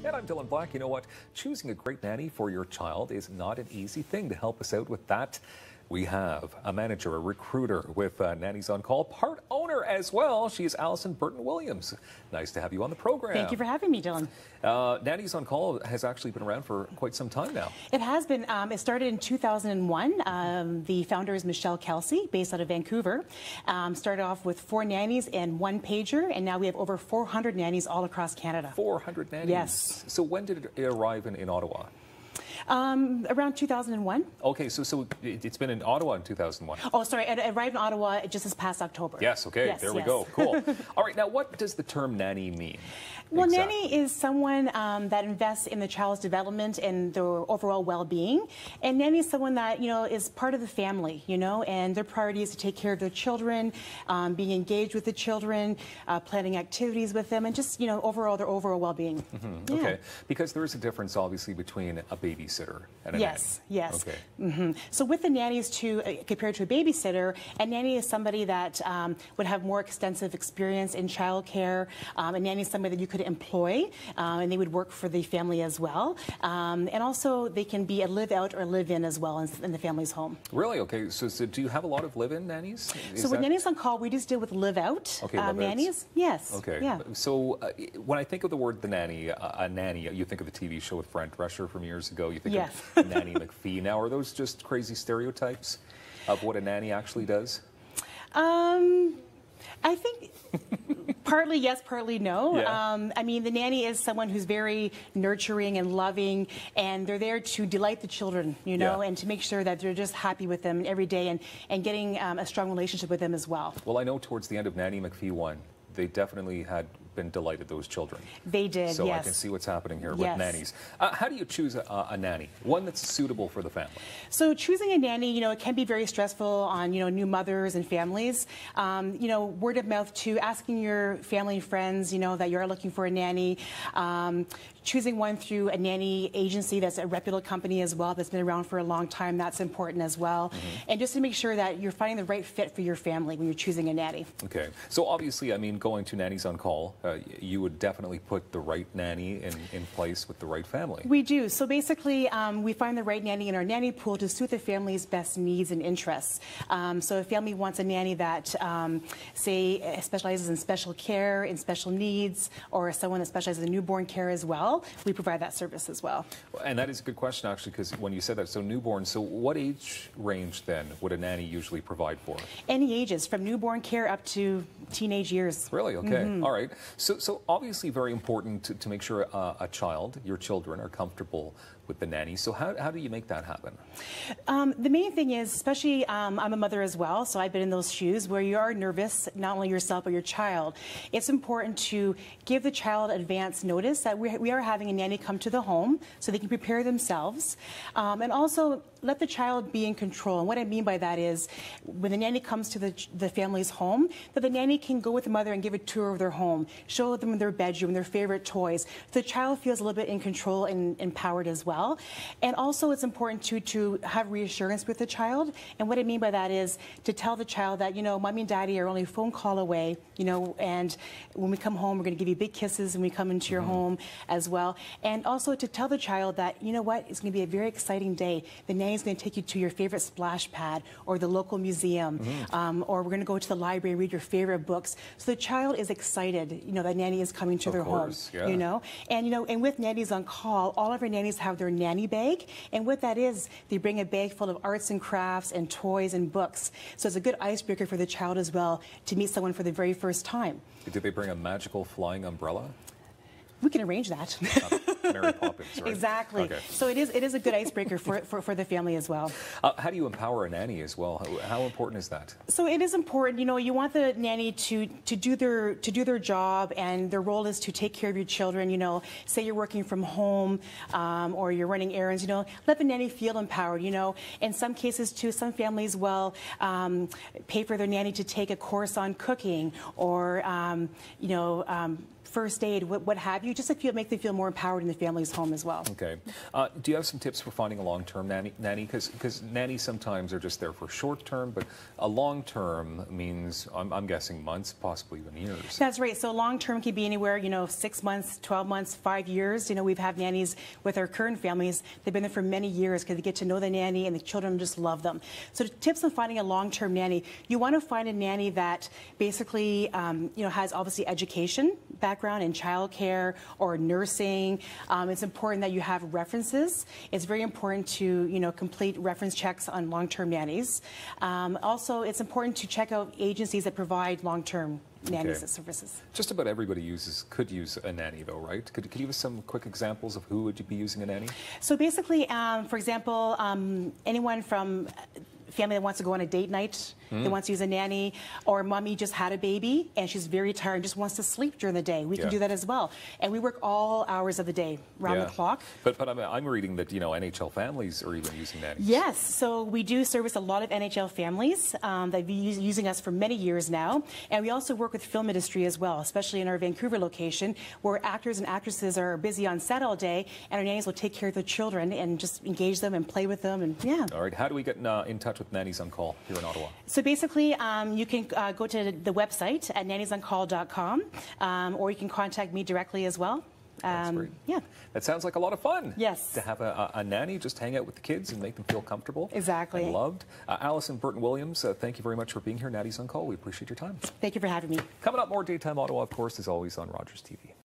And I'm Dylan Black. You know what? Choosing a great nanny for your child is not an easy thing. To help us out with that, we have a manager, a recruiter with Nannies on Call, part owner as well. She is Alison Burton-Williams. Nice to have you on the program. Thank you for having me, Dylan. Nannies on Call has actually been around for quite some time now. It has been. It started in 2001. The founder is Michelle Kelsey, based out of Vancouver. Started off with 4 nannies and 1 pager, and now we have over 400 nannies all across Canada. 400 nannies? Yes. So when did it arrive in Ottawa? Around 2001. Okay, so it's been in Ottawa in 2001. Oh, sorry, it arrived in Ottawa just this past October. Yes, okay, yes, there we yes. go. Cool. All right, now what does the term nanny mean? Well, exactly? Nanny is someone that invests in the child's development and their overall well-being. And Nanny is someone that, is part of the family, and their priority is to take care of their children, being engaged with the children, planning activities with them, and just, overall, their overall well-being. Mm-hmm. Yeah. Okay, because there is a difference, obviously, between a babysitter and a nanny. Yes. Okay. Mm-hmm. So with the nannies, compared to a babysitter, a nanny is somebody that would have more extensive experience in childcare. A nanny is somebody that you could employ, and they would work for the family as well. And also, they can be a live-out or live-in as well in the family's home. Really? Okay. So do you have a lot of live-in nannies? So with Nannies on Call, we just deal with live-out nannies. Yes. Okay. Yeah. So when I think of the word the nanny, a nanny, you think of the TV show with Brent Drescher from years ago. You think of Nanny McPhee. Now, are those just crazy stereotypes of what a nanny actually does? I think partly yes, partly no. Yeah. I mean, the nanny is someone who's very nurturing and loving, and they're there to delight the children, and to make sure that they're just happy with them every day and getting a strong relationship with them as well. Well, I know towards the end of Nanny McPhee 1, they definitely had been delighted, those children. They did, so yes. I can see what's happening here with nannies. How do you choose a nanny, one that's suitable for the family? So choosing a nanny, it can be very stressful on, new mothers and families. Word of mouth too, asking your family and friends, that you're looking for a nanny. Choosing one through a nanny agency that's a reputable company as well, that's been around for a long time, that's important as well. Mm-hmm. And just to make sure that you're finding the right fit for your family when you're choosing a nanny. Okay. So obviously, I mean, going to Nannies on Call, you would definitely put the right nanny in place with the right family. We do. So basically, we find the right nanny in our nanny pool to suit the family's best needs and interests. So if a family wants a nanny that, say, specializes in special care, in special needs, or someone that specializes in newborn care as well, we provide that service as well. And that is a good question, actually, because when you said that, so newborn, so what age range then would a nanny usually provide for? Any ages, from newborn care up to teenage years. Really? Okay. Mm-hmm. All right. So obviously very important to make sure a child, your children, are comfortable with the nanny. So how do you make that happen? The main thing is, especially I'm a mother as well, so I've been in those shoes where you are nervous, not only yourself but your child. It's important to give the child advance notice that we are having a nanny come to the home so they can prepare themselves, and also let the child be in control. And what I mean by that is, when the nanny comes to the family's home, that the nanny can go with the mother and give a tour of their home, show them their bedroom, their favorite toys. So the child feels a little bit in control and empowered as well. And also, it's important to have reassurance with the child. And what I mean by that is to tell the child that, mommy and daddy are only a phone call away, and when we come home, we're going to give you big kisses when we come into your home as well. And also to tell the child that, it's going to be a very exciting day. The nanny's going to take you to your favorite splash pad or the local museum, or we're going to go to the library and read your favorite books. So the child is excited, that nanny is coming to their home, And with Nannies on Call, all of our nannies have their nanny bag, and what that is, they bring a bag full of arts and crafts and toys and books. So it's a good icebreaker for the child as well to meet someone for the very first time. Did they bring a magical flying umbrella? We can arrange that. Mary Poppins, right? Exactly. Okay. So it is a good icebreaker for the family as well. How do you empower a nanny as well? How important is that? So it is important. You want the nanny to do their job, and their role is to take care of your children. Say you're working from home, or you're running errands. Let the nanny feel empowered. In some cases too, some families will pay for their nanny to take a course on cooking, or first aid, what have you, just to make them feel more empowered in the family's home as well. Okay. Do you have some tips for finding a long-term nanny? Because nannies sometimes are just there for short-term, but a long-term means, I'm guessing, months, possibly even years. That's right. So long-term can be anywhere, 6 months, 12 months, 5 years. We've had nannies with our current families. They've been there for many years because they get to know the nanny and the children just love them. So tips on finding a long-term nanny. You want to find a nanny that basically, has obviously education background in childcare or nursing. It's important that you have references. It's very important to, complete reference checks on long-term nannies. Also, it's important to check out agencies that provide long-term nannies services. Just about everybody could use a nanny, though, right? Could you give us some quick examples of who would you be using a nanny? So basically, for example, anyone from family that wants to go on a date night, that wants to use a nanny, or mommy just had a baby and she's very tired and just wants to sleep during the day. We can do that as well. And we work all hours of the day, round the clock. But I'm reading that, NHL families are even using nannies. Yes, so we do service a lot of NHL families that have been using us for many years now. And we also work with film industry as well, especially in our Vancouver location, where actors and actresses are busy on set all day, and our nannies will take care of the children and just engage them and play with them. And All right, how do we get in touch with Nannies on Call here in Ottawa? So basically, you can go to the website at nanniesoncall.com, or you can contact me directly as well. That's great. Yeah. That sounds like a lot of fun. Yes. To have a nanny, just hang out with the kids and make them feel comfortable. Exactly. And loved. Alison Burton-Williams, thank you very much for being here, Nannies on Call. We appreciate your time. Thank you for having me. Coming up, more Daytime Ottawa, of course, is always on Rogers TV.